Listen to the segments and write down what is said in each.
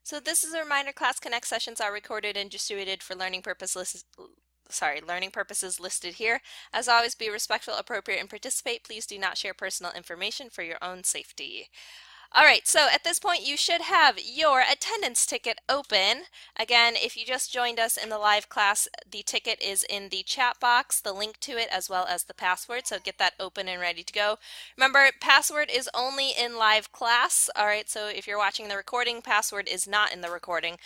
So this is a reminder, Class Connect sessions are recorded and distributed for learning purposes listed here. As always, be respectful, appropriate, and participate. Please do not share personal information for your own safety. All right, so at this point you should have your attendance ticket open. Again, if you just joined us in the live class, the ticket is in the chat box, the link to it, as well as the password, so get that open and ready to go. Remember, password is only in live class. All right, so if you're watching the recording, password is not in the recording.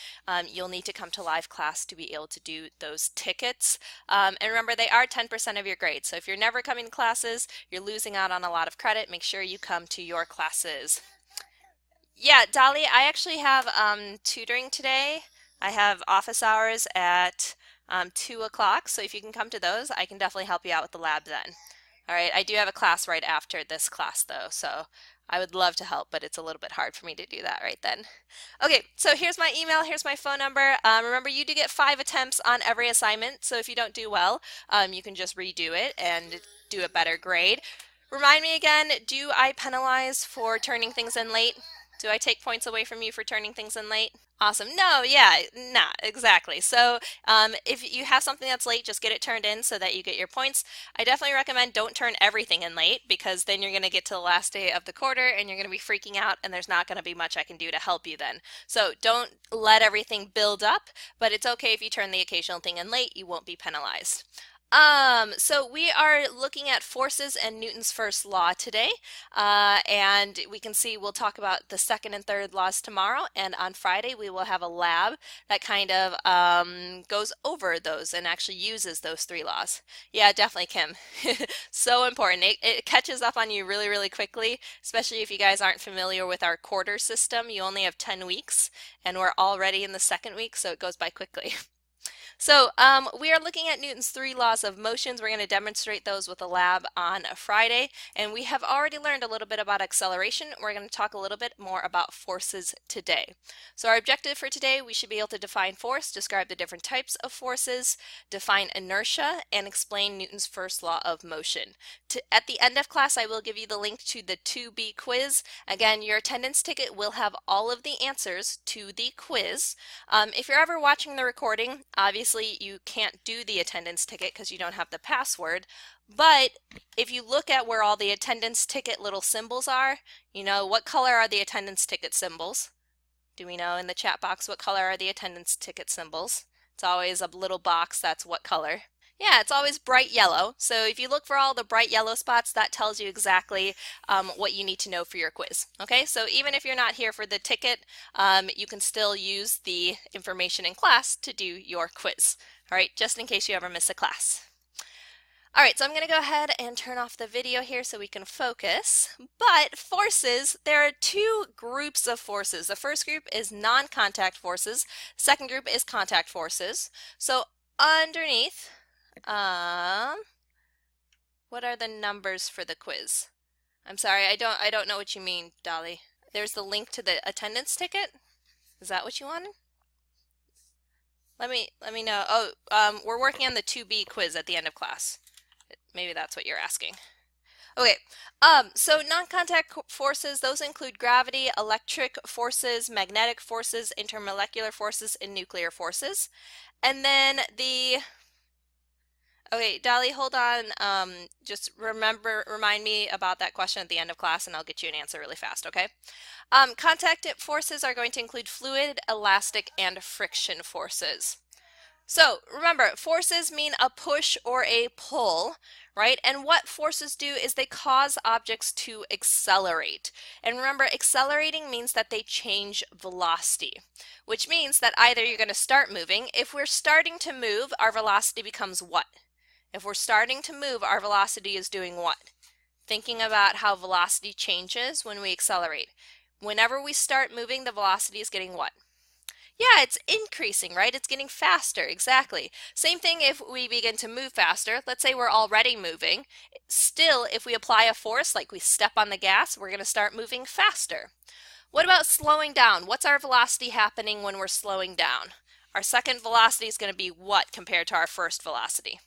You'll need to come to live class to be able to do those tickets. And remember, they are 10% of your grade, so if you're never coming to classes, you're losing out on a lot of credit. Make sure you come to your classes. Yeah, Dolly, I actually have tutoring today. I have office hours at 2 o'clock, so if you can come to those, I can definitely help you out with the lab then. All right, I do have a class right after this class though, so I would love to help, but it's a little bit hard for me to do that right then. Okay, so here's my email, here's my phone number. Remember, you do get 5 attempts on every assignment, so if you don't do well, you can just redo it and do a better grade. Remind me again, do I penalize for turning things in late? Do I take points away from you for turning things in late? Awesome. No, yeah, not exactly. So if you have something that's late, just get it turned in so that you get your points. I definitely recommend don't turn everything in late, because then you're going to get to the last day of the quarter and you're going to be freaking out and there's not going to be much I can do to help you then. So don't let everything build up, but it's okay if you turn the occasional thing in late, you won't be penalized. So we are looking at forces and Newton's first law today, and we can see we'll talk about the second and third laws tomorrow, and on Friday we will have a lab that kind of goes over those and actually uses those 3 laws. Yeah, definitely, Kim. So important. It catches up on you really, really quickly, especially if you guys aren't familiar with our quarter system. You only have 10 weeks, and we're already in the second week, so it goes by quickly. So we are looking at Newton's 3 laws of motions. We're going to demonstrate those with a lab on a Friday, and we have already learned a little bit about acceleration. We're going to talk a little bit more about forces today. So our objective for today, we should be able to define force, describe the different types of forces, define inertia, and explain Newton's first law of motion. At the end of class, I will give you the link to the 2B quiz. Again, your attendance ticket will have all of the answers to the quiz. If you're ever watching the recording, obviously you can't do the attendance ticket because you don't have the password, but if you look at where all the attendance ticket little symbols are, you know, what color are the attendance ticket symbols? Do we know in the chat box what color are the attendance ticket symbols? It's always a little box that's what color. Yeah, it's always bright yellow. So if you look for all the bright yellow spots, that tells you exactly what you need to know for your quiz. Okay, so even if you're not here for the ticket, you can still use the information in class to do your quiz. All right, just in case you ever miss a class. All right, so I'm going to go ahead and turn off the video here so we can focus. But forces, there are 2 groups of forces. The first group is non-contact forces. Second group is contact forces. So underneath, what are the numbers for the quiz? I'm sorry, I don't know what you mean, Dolly. There's the link to the attendance ticket. Is that what you wanted? Let me know. Oh, we're working on the 2B quiz at the end of class. Maybe that's what you're asking. Okay, so non-contact forces, those include gravity, electric forces, magnetic forces, intermolecular forces, and nuclear forces. And then okay, Dolly, hold on. Just remind me about that question at the end of class and I'll get you an answer really fast, okay? Contact forces are going to include fluid, elastic, and friction forces. So remember, forces mean a push or a pull, right? And what forces do is they cause objects to accelerate. And remember, accelerating means that they change velocity, which means that either you're going to start moving. If we're starting to move, our velocity becomes what? If we're starting to move, our velocity is doing what? Thinking about how velocity changes when we accelerate. Whenever we start moving, the velocity is getting what? Yeah, it's increasing, right? It's getting faster, exactly. Same thing if we begin to move faster. Let's say we're already moving. Still, if we apply a force, like we step on the gas, we're going to start moving faster. What about slowing down? What's our velocity happening when we're slowing down? Our second velocity is going to be what compared to our first velocity?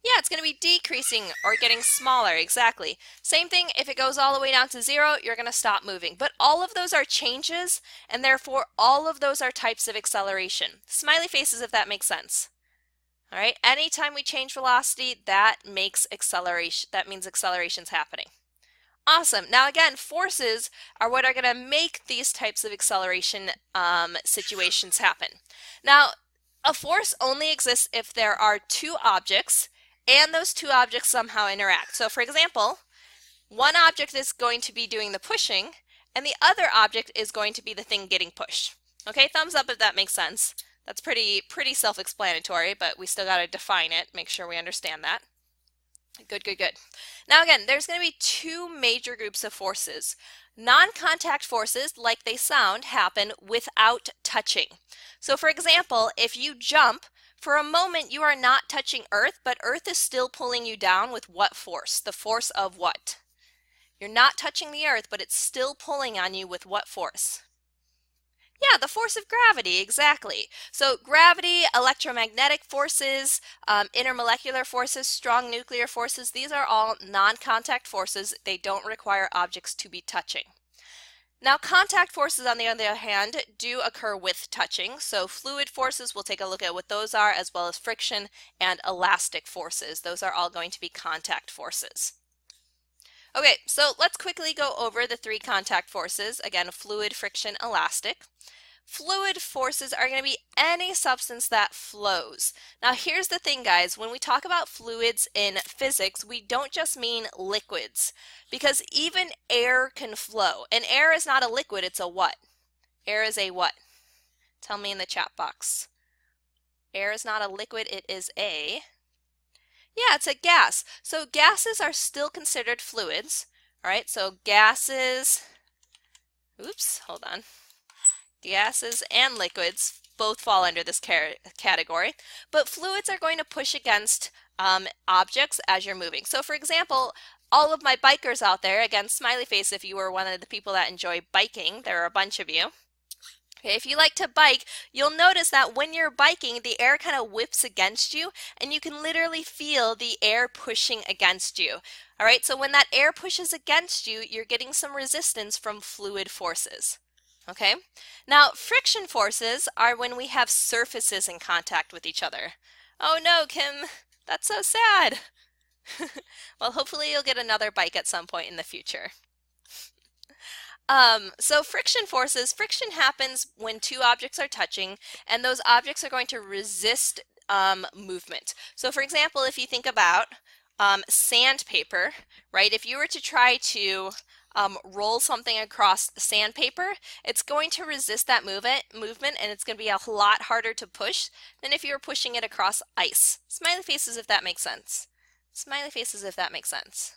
Yeah, it's going to be decreasing or getting smaller, exactly. Same thing, if it goes all the way down to 0, you're going to stop moving. But all of those are changes, and therefore all of those are types of acceleration. Smiley faces if that makes sense. All right, anytime we change velocity, that makes acceleration, that means acceleration's happening. Awesome. Now again, forces are what are going to make these types of acceleration situations happen. Now, a force only exists if there are two objects and those two objects somehow interact. So for example, one object is going to be doing the pushing and the other object is going to be the thing getting pushed. Okay, thumbs up if that makes sense. That's pretty self-explanatory, but we still got to define it, make sure we understand that. Good, good, good. Now again, there's going to be two major groups of forces. Non-contact forces, like they sound, happen without touching. So for example, if you jump, for a moment you are not touching Earth, but Earth is still pulling you down with what force? The force of what? You're not touching the Earth, but it's still pulling on you with what force? Yeah, the force of gravity, exactly. So gravity, electromagnetic forces, intermolecular forces, strong nuclear forces, these are all non-contact forces. They don't require objects to be touching. Now, contact forces, on the other hand, do occur with touching. So fluid forces, we'll take a look at what those are, as well as friction and elastic forces. Those are all going to be contact forces. Okay, so let's quickly go over the three contact forces. Again, fluid, friction, elastic. Fluid forces are going to be any substance that flows. Now here's the thing, guys, when we talk about fluids in physics, we don't just mean liquids, because even air can flow. And air is not a liquid, it's a what? Air is a what? Tell me in the chat box. Air is not a liquid, it is a... Yeah, it's a gas. So gases are still considered fluids. All right, so gases, oops, hold on. Gases and liquids both fall under this category, but fluids are going to push against objects as you're moving. So for example, all of my bikers out there, again, smiley face if you were one of the people that enjoy biking, there are a bunch of you. Okay, if you like to bike, you'll notice that when you're biking, the air kind of whips against you, and you can literally feel the air pushing against you. All right, so when that air pushes against you, you're getting some resistance from fluid forces. Okay, now friction forces are when we have surfaces in contact with each other. Oh no, Kim, that's so sad. Well, hopefully you'll get another bike at some point in the future. So friction forces, friction happens when two objects are touching, and those objects are going to resist movement. So for example, if you think about sandpaper, right? If you were to try to roll something across sandpaper, it's going to resist that movement, and it's going to be a lot harder to push than if you were pushing it across ice. Smiley faces if that makes sense. Smiley faces if that makes sense.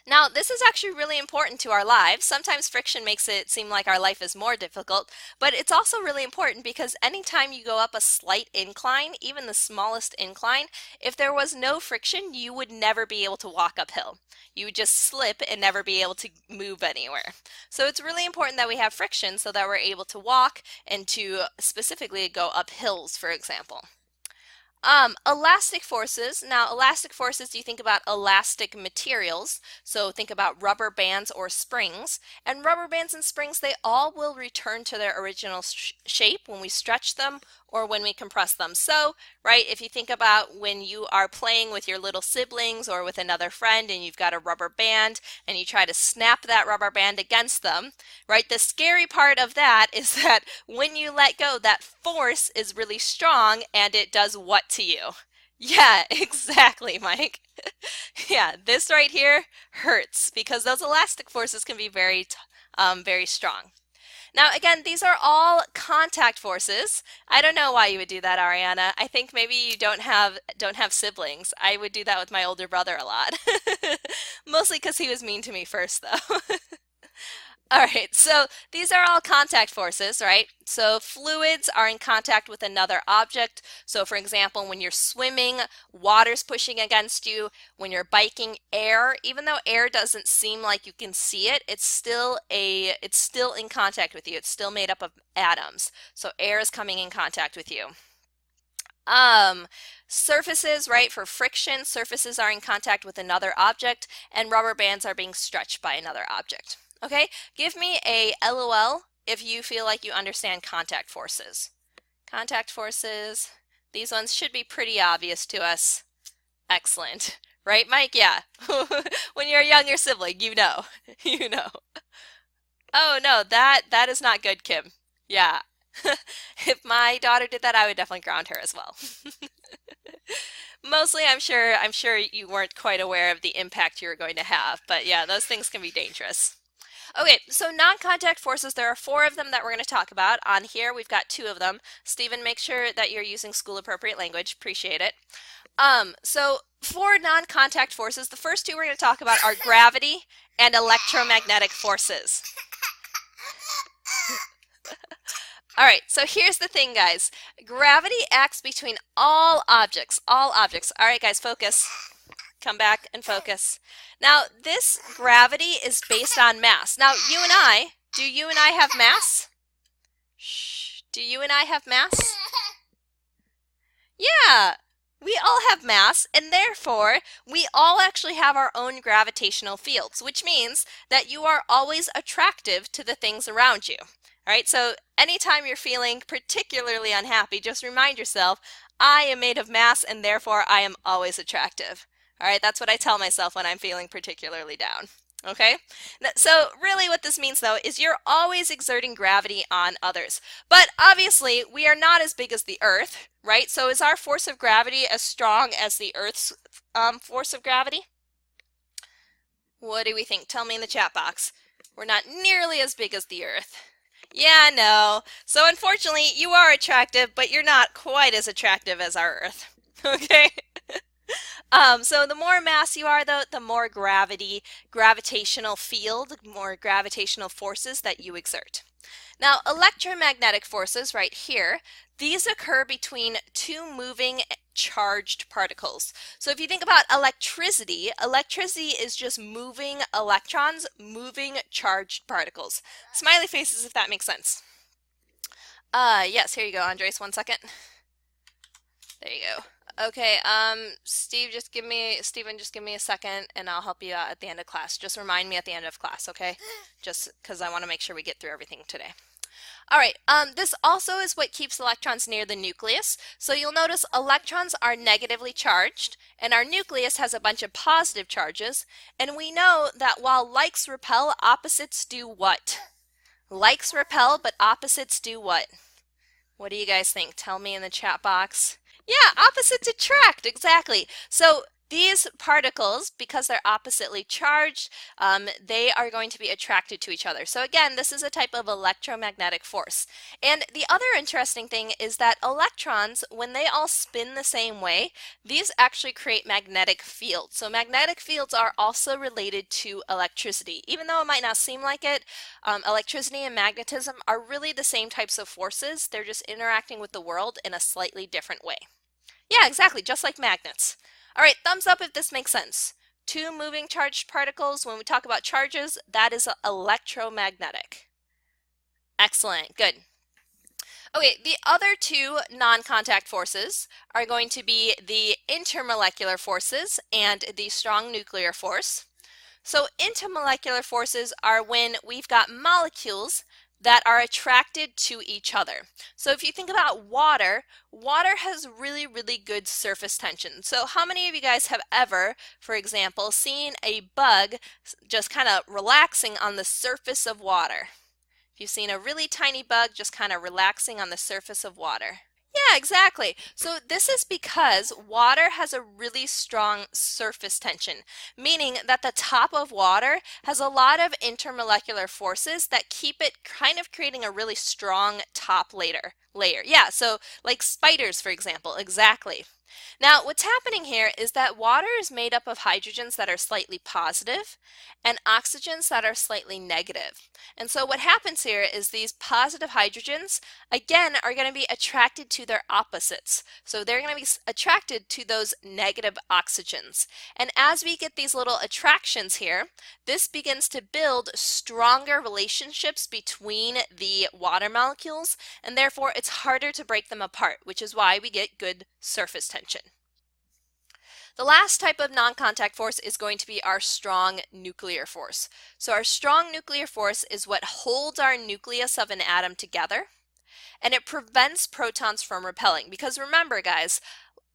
Now, this is actually really important to our lives. Sometimes friction makes it seem like our life is more difficult, but it's also really important because anytime you go up a slight incline, even the smallest incline, if there was no friction, you would never be able to walk uphill. You would just slip and never be able to move anywhere. So it's really important that we have friction so that we're able to walk and to specifically go up hills, for example. Elastic forces. Now, elastic forces, you think about elastic materials. So think about rubber bands or springs. And rubber bands and springs, they all will return to their original shape when we stretch them or when we compress them. So, right, if you think about when you are playing with your little siblings or with another friend and you've got a rubber band and you try to snap that rubber band against them, right, the scary part of that is that when you let go, that force is really strong and it does what to you? Yeah, exactly, Mike. Yeah, this right here hurts because those elastic forces can be very strong. Now, again, these are all contact forces. I don't know why you would do that, Ariana. I think maybe you don't have siblings. I would do that with my older brother a lot. Mostly because he was mean to me first, though. All right, so these are all contact forces, right? So fluids are in contact with another object. So for example, when you're swimming, water's pushing against you. When you're biking, air, even though air doesn't seem like you can see it, it's still in contact with you. It's still made up of atoms. So air is coming in contact with you. Um, Surfaces, right, for friction, surfaces are in contact with another object, and rubber bands are being stretched by another object. Okay, give me a LOL if you feel like you understand contact forces. Contact forces, these ones should be pretty obvious to us. Excellent. Right, Mike? Yeah. When you're a younger sibling, you know. You know. Oh no, that is not good, Kim. Yeah. If my daughter did that, I would definitely ground her as well. Mostly, I'm sure you weren't quite aware of the impact you were going to have, but yeah, those things can be dangerous. Okay, so non-contact forces, there are 4 of them that we're going to talk about. On here, we've got 2 of them. Stephen, make sure that you're using school-appropriate language. Appreciate it. So for non-contact forces, the first 2 we're going to talk about are gravity and electromagnetic forces. All right, so here's the thing, guys. Gravity acts between all objects, all objects. All right, guys, focus. Come back and focus. Now, this gravity is based on mass. Now, do you and I have mass? Shh. Do you and I have mass? Yeah, we all have mass, and therefore, we all actually have our own gravitational fields, which means that you are always attractive to the things around you. All right, so anytime you're feeling particularly unhappy, just remind yourself, I am made of mass, and therefore I am always attractive. All right, that's what I tell myself when I'm feeling particularly down. Okay, so really what this means though is you're always exerting gravity on others. But obviously we are not as big as the Earth, right? So is our force of gravity as strong as the Earth's force of gravity? What do we think? Tell me in the chat box. We're not nearly as big as the Earth. Yeah, no. So unfortunately you are attractive, but you're not quite as attractive as our Earth. Okay? So the more mass you are, though, the more gravitational field, more gravitational forces that you exert. Now, electromagnetic forces right here, these occur between 2 moving charged particles. So if you think about electricity, electricity is just moving electrons, moving charged particles. Smiley faces if that makes sense. Yes, here you go, Andres, 1 second. There you go. Okay, Steven, just give me a second and I'll help you out at the end of class. Just remind me at the end of class, okay? Just because I want to make sure we get through everything today. All right, this also is what keeps electrons near the nucleus. So you'll notice electrons are negatively charged and our nucleus has a bunch of positive charges. And we know that while likes repel, opposites do what? Likes repel, but opposites do what? What do you guys think? Tell me in the chat box. Yeah, opposites attract, exactly. So these particles, because they're oppositely charged, they are going to be attracted to each other. So again, this is a type of electromagnetic force. And the other interesting thing is that electrons, when they all spin the same way, these actually create magnetic fields. So magnetic fields are also related to electricity. Even though it might not seem like it, electricity and magnetism are really the same types of forces. They're just interacting with the world in a slightly different way. Yeah, exactly, just like magnets. All right, thumbs up if this makes sense. 2 moving charged particles, when we talk about charges, that is electromagnetic. Excellent, good. Okay, the other 2 non-contact forces are going to be the intermolecular forces and the strong nuclear force. So intermolecular forces are when we've got molecules that are attracted to each other. So if you think about water, water has really, really good surface tension. So how many of you guys have ever, for example, seen a bug just kind of relaxing on the surface of water? If you've seen a really tiny bug just kind of relaxing on the surface of water. Yeah, exactly. So this is because water has a really strong surface tension, meaning that the top of water has a lot of intermolecular forces that keep it kind of creating a really strong top layer. Yeah, so like spiders, for example, exactly. Now, what's happening here is that water is made up of hydrogens that are slightly positive and oxygens that are slightly negative. And so what happens here is these positive hydrogens, again, are going to be attracted to their opposites. So they're going to be attracted to those negative oxygens. And as we get these little attractions here, this begins to build stronger relationships between the water molecules, and therefore it's harder to break them apart, which is why we get good surface tension. The last type of non-contact force is going to be our strong nuclear force. So our strong nuclear force is what holds our nucleus of an atom together, and it prevents protons from repelling. Because remember, guys,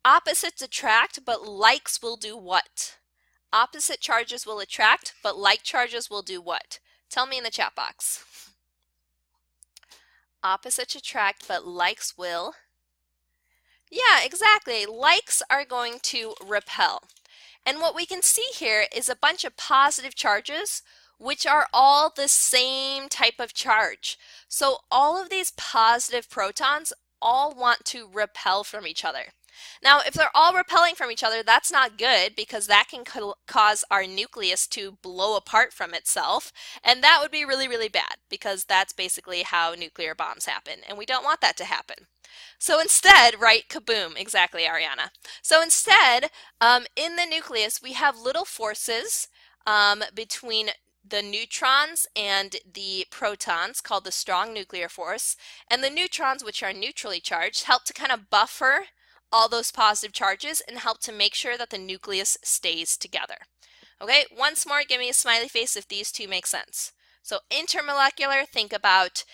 opposites attract, but likes will do what? Opposite charges will attract, but like charges will do what? Tell me in the chat box. Opposites attract, but likes will. Yeah, exactly. Likes are going to repel. And what we can see here is a bunch of positive charges, which are all the same type of charge. So all of these positive protons all want to repel from each other. Now, if they're all repelling from each other, that's not good, because that can cause our nucleus to blow apart from itself, and that would be really, really bad, because that's basically how nuclear bombs happen, and we don't want that to happen. So instead, right, kaboom, exactly, Ariana. So instead, in the nucleus, we have little forces between the neutrons and the protons, called the strong nuclear force, and the neutrons, which are neutrally charged, help to kind of buffer all those positive charges and help to make sure that the nucleus stays together. Okay, once more, give me a smiley face if these two make sense. So intermolecular, think about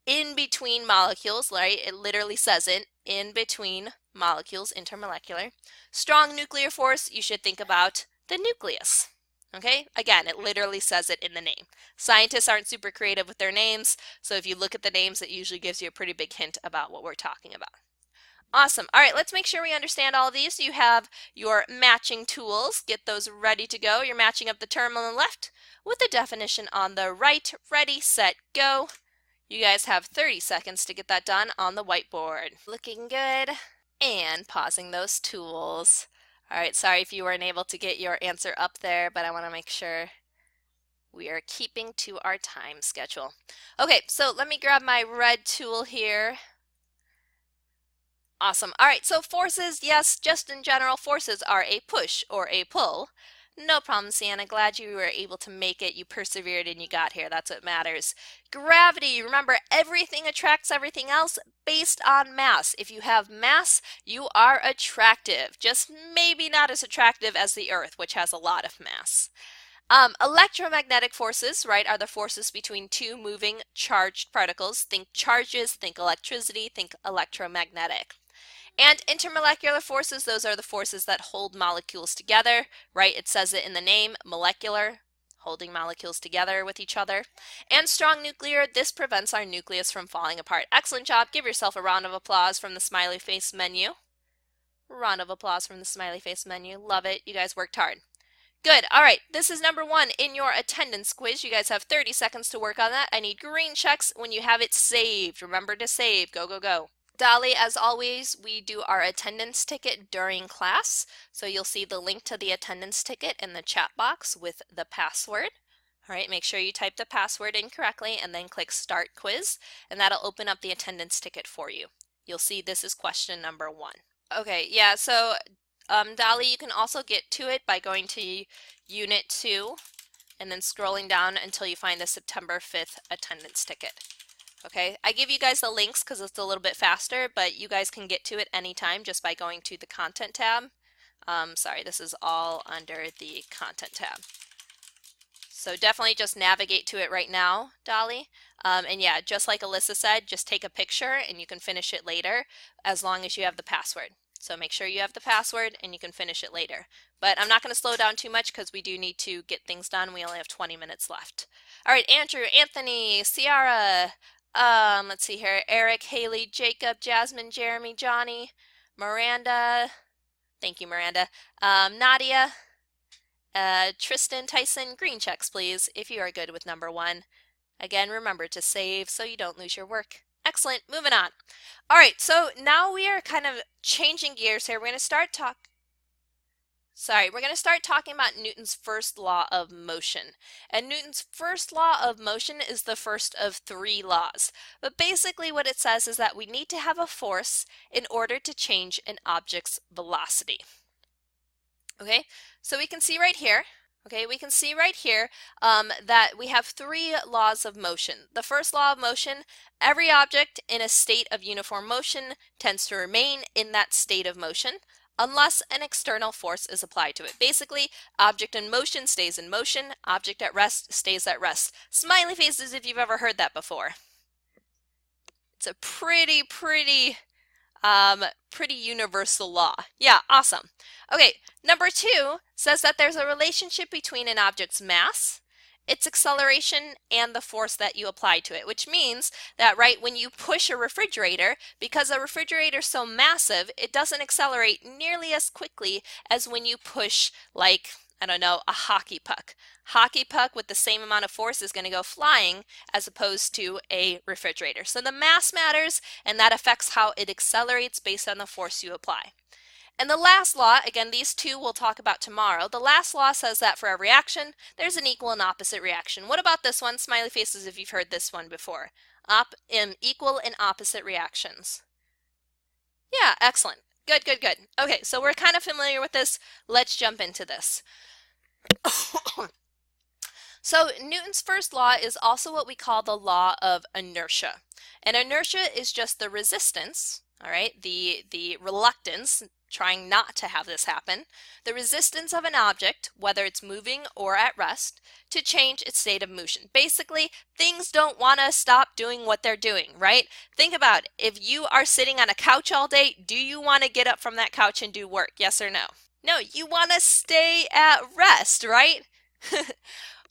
in between molecules, right? It literally says it, in between molecules, intermolecular. Strong nuclear force, you should think about the nucleus. Okay, again, it literally says it in the name. Scientists aren't super creative with their names, so if you look at the names, it usually gives you a pretty big hint about what we're talking about. Awesome. All right, let's make sure we understand all of these. You have your matching tools. Get those ready to go. You're matching up the term on the left with the definition on the right. Ready, set, go. You guys have 30 seconds to get that done on the whiteboard. Looking good. And pausing those tools. All right, sorry if you weren't able to get your answer up there, but I want to make sure we are keeping to our time schedule. Okay, so let me grab my red tool here. Awesome. All right, so forces, yes, just in general, forces are a push or a pull. No problem, Sienna. Glad you were able to make it. You persevered and you got here. That's what matters. Gravity. Remember, everything attracts everything else based on mass. If you have mass, you are attractive. Just maybe not as attractive as the Earth, which has a lot of mass. Electromagnetic forces, right, are the forces between two moving charged particles. Think charges, think electricity, think electromagnetic. And intermolecular forces, those are the forces that hold molecules together, right? It says it in the name, molecular, holding molecules together with each other. And strong nuclear, this prevents our nucleus from falling apart. Excellent job. Give yourself a round of applause from the smiley face menu. Round of applause from the smiley face menu. Love it. You guys worked hard. Good. All right. This is number 1 in your attendance quiz. You guys have 30 seconds to work on that. I need green checks when you have it saved. Remember to save. Go, go, go. Dolly, as always, we do our attendance ticket during class. So you'll see the link to the attendance ticket in the chat box with the password. All right, make sure you type the password in correctly and then click Start Quiz, and that'll open up the attendance ticket for you. You'll see this is question number 1. Okay, yeah, so Dolly, you can also get to it by going to Unit 2 and then scrolling down until you find the September 5th attendance ticket. Okay, I give you guys the links because it's a little bit faster, but you guys can get to it anytime just by going to the Content tab. Sorry, this is all under the Content tab. So definitely just navigate to it right now, Dolly. And yeah, just like Alyssa said, just take a picture and you can finish it later as long as you have the password. So make sure you have the password and you can finish it later. But I'm not going to slow down too much because we do need to get things done. We only have 20 minutes left. All right, Andrew, Anthony, Ciara, let's see here, Eric, Haley, Jacob, Jasmine, Jeremy, Johnny, Miranda, thank you, Miranda, Nadia, Tristan, Tyson, green checks, please, if you are good with number 1. Again, remember to save so you don't lose your work. Excellent, moving on. All right, so now we are kind of changing gears here. We're going to start talking about Newton's first law of motion. And Newton's first law of motion is the first of 3 laws. But basically what it says is that we need to have a force in order to change an object's velocity. Okay, so we can see right here, Okay, we can see right here that we have 3 laws of motion. The first law of motion, every object in a state of uniform motion tends to remain in that state of motion unless an external force is applied to it. Basically, object in motion stays in motion, object at rest stays at rest. Smiley faces if you've ever heard that before. It's a pretty universal law. Yeah, awesome. Okay, number 2 says that there's a relationship between an object's mass, its acceleration, and the force that you apply to it, which means that, right, when you push a refrigerator, because a refrigerator is so massive, it doesn't accelerate nearly as quickly as when you push, like, I don't know, a hockey puck. Hockey puck with the same amount of force is going to go flying as opposed to a refrigerator. So the mass matters, and that affects how it accelerates based on the force you apply. And the last law, again, these 2 we'll talk about tomorrow. The last law says that for every action, there's an equal and opposite reaction. What about this one? Smiley faces if you've heard this one before. Equal and opposite reactions. Yeah, excellent. Good. Okay, so we're kind of familiar with this. Let's jump into this. So Newton's first law is also what we call the law of inertia. And inertia is just the resistance, all right, the reluctance, trying not to have this happen, the resistance of an object, whether it's moving or at rest, to change its state of motion. Basically, things don't want to stop doing what they're doing, right? Think about it. If you are sitting on a couch all day, do you want to get up from that couch and do work? Yes or no? No, you want to stay at rest, right?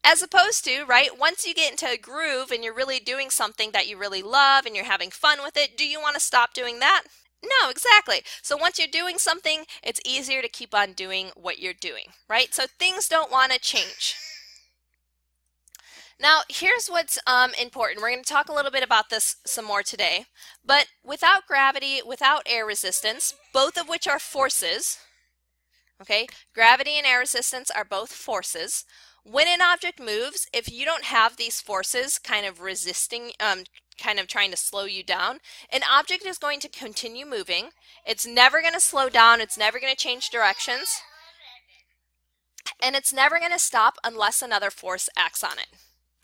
As opposed to, right, once you get into a groove and you're really doing something that you really love and you're having fun with it, do you want to stop doing that? No, exactly. So once you're doing something, it's easier to keep on doing what you're doing, right? So things don't want to change. Now, here's what's important. We're going to talk a little bit about this some more today. But without gravity, without air resistance, both of which are forces, okay? Gravity and air resistance are both forces. When an object moves, if you don't have these forces kind of resisting, kind of trying to slow you down, an object is going to continue moving. It's never going to slow down. It's never going to change directions. And it's never going to stop unless another force acts on it.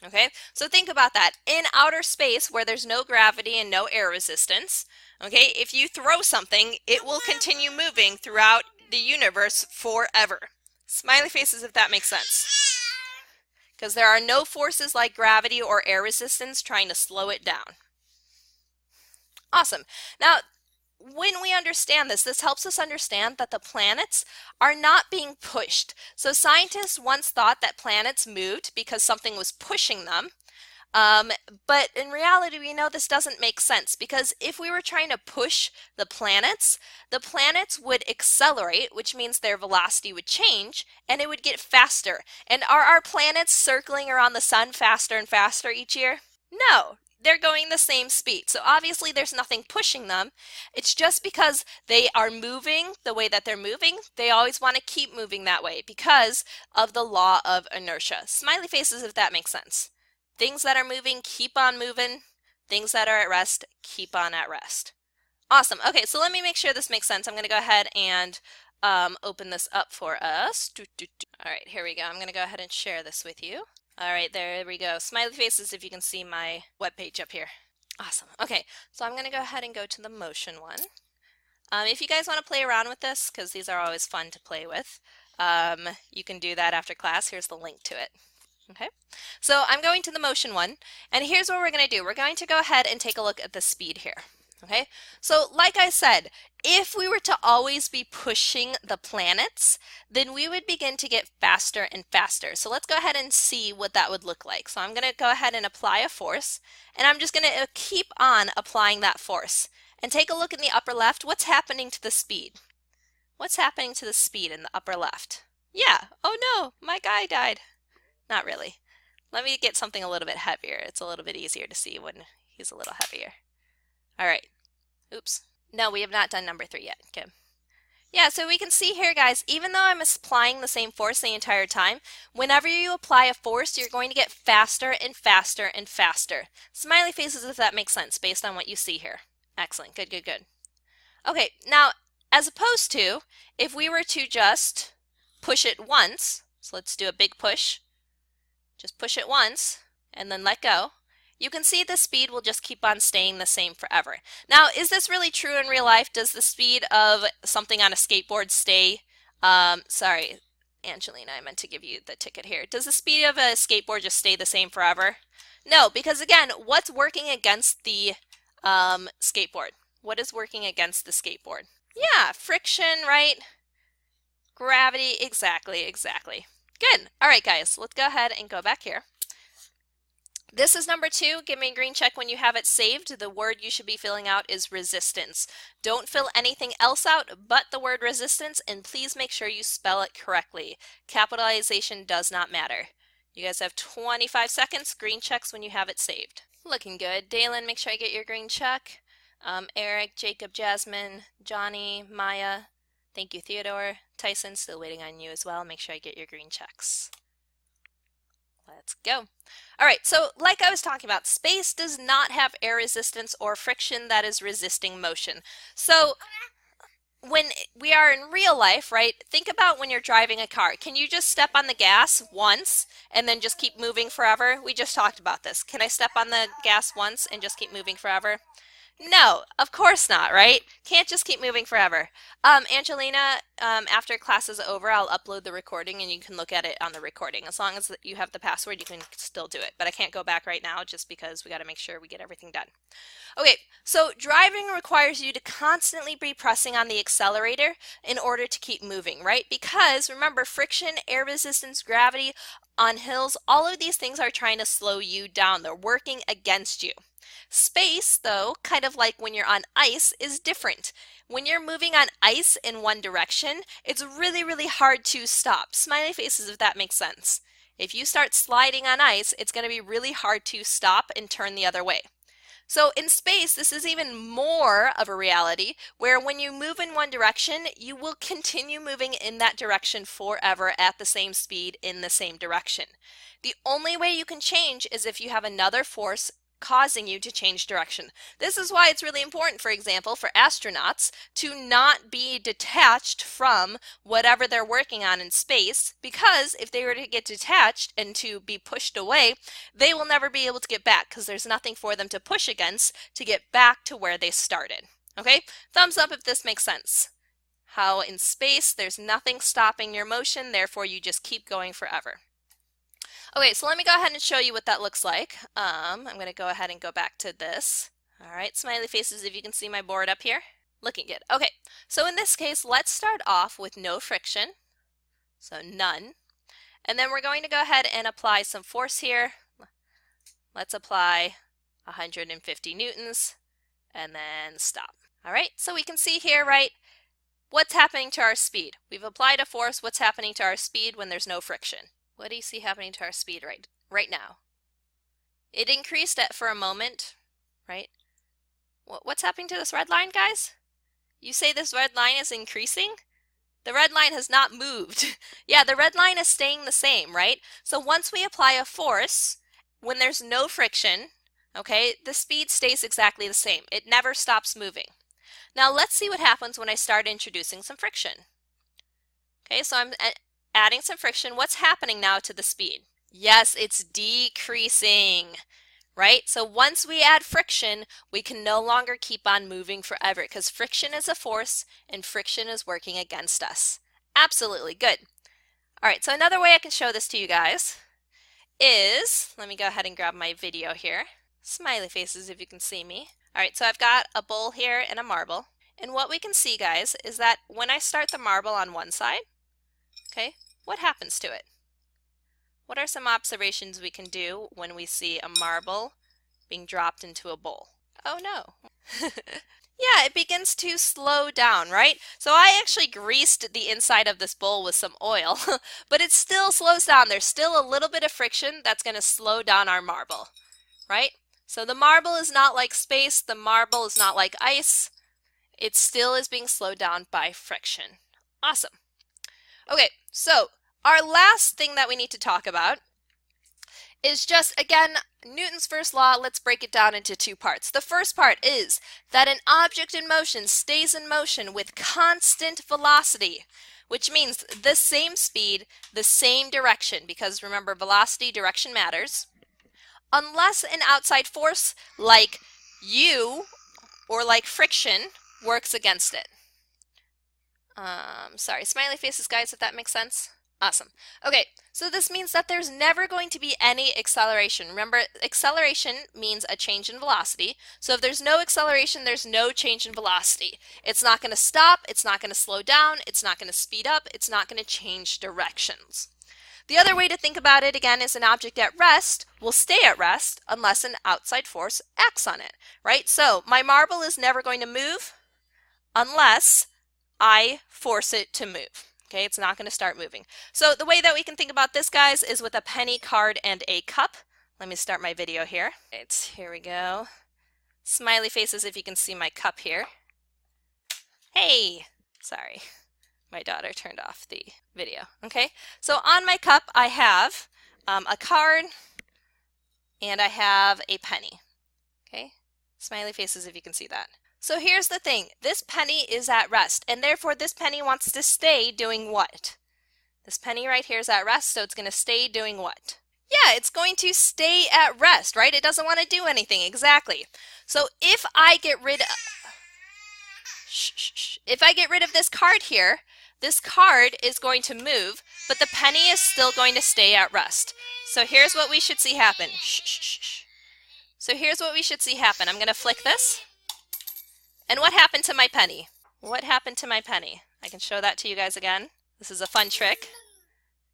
Okay, so think about that. In outer space where there's no gravity and no air resistance, okay, if you throw something, it will continue moving throughout the universe forever. Smiley faces if that makes sense. Because there are no forces like gravity or air resistance trying to slow it down. Awesome. Now, when we understand this, this helps us understand that the planets are not being pushed. So scientists once thought that planets moved because something was pushing them. But in reality, we know this doesn't make sense, because if we were trying to push the planets would accelerate, which means their velocity would change and it would get faster. And are our planets circling around the sun faster and faster each year? No. They're going the same speed. So obviously there's nothing pushing them. It's just because they are moving the way that they're moving, they always want to keep moving that way because of the law of inertia. Smiley faces if that makes sense. Things that are moving keep on moving. Things that are at rest keep on at rest. Awesome. Okay, so let me make sure this makes sense. I'm going to go ahead and open this up for us. All right, here we go. I'm going to go ahead and share this with you. All right, there we go. Smiley faces if you can see my webpage up here. Awesome. Okay, so I'm going to go ahead and go to the motion one. If you guys want to play around with this, because these are always fun to play with, you can do that after class. Here's the link to it. Okay, so I'm going to the motion one, and here's what we're going to do. We're going to go ahead and take a look at the speed here. Okay, so like I said, if we were to always be pushing the planets, then we would begin to get faster and faster. So let's go ahead and see what that would look like. So I'm going to go ahead and apply a force, and I'm just going to keep on applying that force. And take a look in the upper left. What's happening to the speed? What's happening to the speed in the upper left? Yeah, oh no, my guy died. Not really. Let me get something a little bit heavier. It's a little bit easier to see when he's a little heavier. All right. Oops. No, we have not done number 3 yet. Okay. Yeah, so we can see here, guys, even though I'm applying the same force the entire time, whenever you apply a force, you're going to get faster and faster and faster. Smiley faces if that makes sense based on what you see here. Excellent. Good, good, good. Okay, now, as opposed to, if we were to just push it once, So let's do a big push. Just push it once and then let go. You can see the speed will just keep on staying the same forever. Now, is this really true in real life? Does the speed of something on a skateboard stay? Sorry, Angelina, I meant to give you the ticket here. Does the speed of a skateboard just stay the same forever? No, because again, what's working against the skateboard? What is working against the skateboard? Yeah, friction, right? Gravity, exactly. Good. All right, guys, let's go ahead and go back here. This is number 2. Give me a green check when you have it saved. The word you should be filling out is resistance. Don't fill anything else out but the word resistance, and please make sure you spell it correctly. Capitalization does not matter. You guys have 25 seconds. Green checks when you have it saved. Looking good. Dalen, make sure I get your green check. Eric, Jacob, Jasmine, Johnny, Maya. Thank you, Theodore. Tyson, still waiting on you as well. Make sure I get your green checks. Let's go. All right, so like I was talking about, space does not have air resistance or friction that is resisting motion. So when we are in real life, right, think about when you're driving a car. Can you just step on the gas once and then just keep moving forever? We just talked about this. Can I step on the gas once and just keep moving forever? No, of course not, right? Can't just keep moving forever. Angelina, after class is over, I'll upload the recording and you can look at it on the recording. As long as you have the password, you can still do it. But I can't go back right now just because we got to make sure we get everything done. Okay, so driving requires you to constantly be pressing on the accelerator in order to keep moving, right? Because remember, friction, air resistance, gravity on hills, all of these things are trying to slow you down. They're working against you. Space, though, kind of like when you're on ice, is different. When you're moving on ice in one direction, it's really, really hard to stop. Smiley faces if that makes sense. If you start sliding on ice, it's going to be really hard to stop and turn the other way. So in space, this is even more of a reality where when you move in one direction, you will continue moving in that direction forever at the same speed in the same direction. The only way you can change is if you have another force causing you to change direction. This is why it's really important, for example, for astronauts to not be detached from whatever they're working on in space, because if they were to get detached and to be pushed away, they will never be able to get back because there's nothing for them to push against to get back to where they started. Okay? Thumbs up if this makes sense. How in space there's nothing stopping your motion, therefore you just keep going forever. Okay, so let me go ahead and show you what that looks like. I'm going to go ahead and go back to this. All right, smiley faces if you can see my board up here. Looking good. Okay, so in this case, let's start off with no friction, so none. And then we're going to go ahead and apply some force here. Let's apply 150 newtons and then stop. All right, so we can see here, right, what's happening to our speed. We've applied a force. What's happening to our speed when there's no friction? What do you see happening to our speed right now? It increased for a moment, right? What's happening to this red line, guys? You say this red line is increasing? The red line has not moved. Yeah, the red line is staying the same, right? So once we apply a force, when there's no friction, okay, the speed stays exactly the same. It never stops moving. Now let's see what happens when I start introducing some friction. Okay, so I'm adding some friction. What's happening now to the speed? Yes, it's decreasing, right? So once we add friction, we can no longer keep on moving forever because friction is a force and friction is working against us. Absolutely, good. All right, so another way I can show this to you guys is, let me go ahead and grab my video here. Smiley faces if you can see me. All right, so I've got a bowl here and a marble. And what we can see, guys, is that when I start the marble on one side, okay, what happens to it? What are some observations we can do when we see a marble being dropped into a bowl? Oh no. Yeah, it begins to slow down, right? So I actually greased the inside of this bowl with some oil, but it still slows down. There's still a little bit of friction that's going to slow down our marble, right? So the marble is not like space. The marble is not like ice. It still is being slowed down by friction. Awesome. Okay, so our last thing that we need to talk about is just, again, Newton's first law, let's break it down into two parts. The first part is that an object in motion stays in motion with constant velocity, which means the same speed, the same direction, because remember, velocity, direction matters, unless an outside force like you or like friction works against it. Sorry, smiley faces, guys, if that makes sense. Awesome. Okay, so this means that there's never going to be any acceleration. Remember, acceleration means a change in velocity. So if there's no acceleration, there's no change in velocity. It's not going to stop, it's not going to slow down, it's not going to speed up, it's not going to change directions. The other way to think about it, again, is an object at rest will stay at rest unless an outside force acts on it, right? So my marble is never going to move unless I force it to move. Okay, it's not going to start moving. So the way that we can think about this, guys, is with a penny, card, and a cup. Let me start my video here. Here we go. Smiley faces if you can see my cup here. Hey! Sorry, my daughter turned off the video. Okay, so on my cup I have a card and I have a penny. Okay, smiley faces if you can see that. So here's the thing, this penny is at rest, and therefore this penny wants to stay doing what? This penny right here is at rest, so it's going to stay doing what? Yeah, it's going to stay at rest, right? It doesn't want to do anything, exactly. So if I get rid of... If I get rid of this card here, this card is going to move, but the penny is still going to stay at rest. So here's what we should see happen. So here's what we should see happen. I'm going to flick this. And what happened to my penny? What happened to my penny? I can show that to you guys again. This is a fun trick.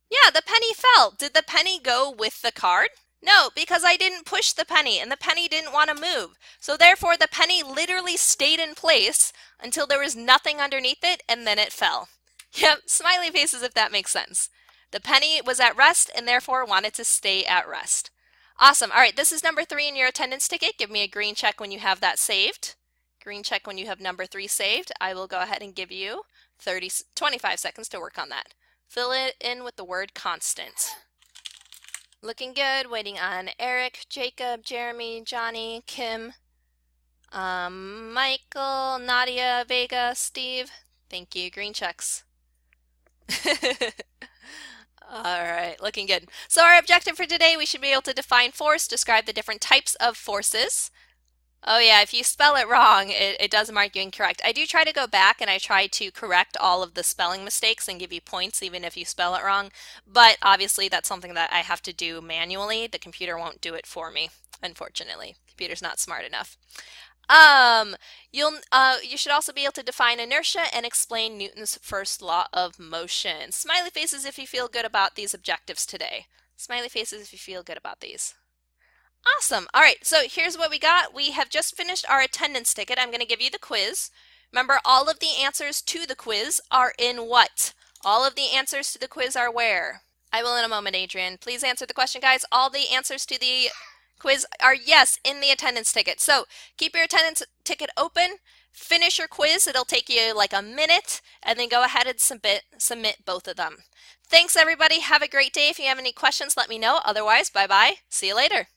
Yeah, the penny fell. Did the penny go with the card? No, because I didn't push the penny and the penny didn't want to move. So therefore the penny literally stayed in place until there was nothing underneath it and then it fell. Yep, smiley faces if that makes sense. The penny was at rest and therefore wanted to stay at rest. Awesome. All right, this is number 3 in your attendance ticket. Give me a green check when you have that saved. Green check when you have number 3 saved. I will go ahead and give you 25 seconds to work on that. Fill it in with the word constant. Looking good. Waiting on Eric, Jacob, Jeremy, Johnny, Kim, Michael, Nadia, Vega, Steve. Thank you. Green checks. All right, looking good. So our objective for today, we should be able to define force, describe the different types of forces. Oh yeah, if you spell it wrong, it does mark you incorrect. I do try to go back and I try to correct all of the spelling mistakes and give you points even if you spell it wrong. But obviously that's something that I have to do manually. The computer won't do it for me, unfortunately. The computer's not smart enough. You should also be able to define inertia and explain Newton's first law of motion. Smiley faces if you feel good about these objectives today. Smiley faces if you feel good about these. Awesome. All right, so here's what we got. We have just finished our attendance ticket. I'm going to give you the quiz. Remember, all of the answers to the quiz are in what? All of the answers to the quiz are where? I will in a moment, Adrian. Please answer the question, guys. All the answers to the quiz are yes in the attendance ticket. So keep your attendance ticket open. Finish your quiz. It'll take you like a minute, and then go ahead and submit both of them. Thanks, everybody. Have a great day. If you have any questions, let me know. Otherwise, bye-bye. See you later.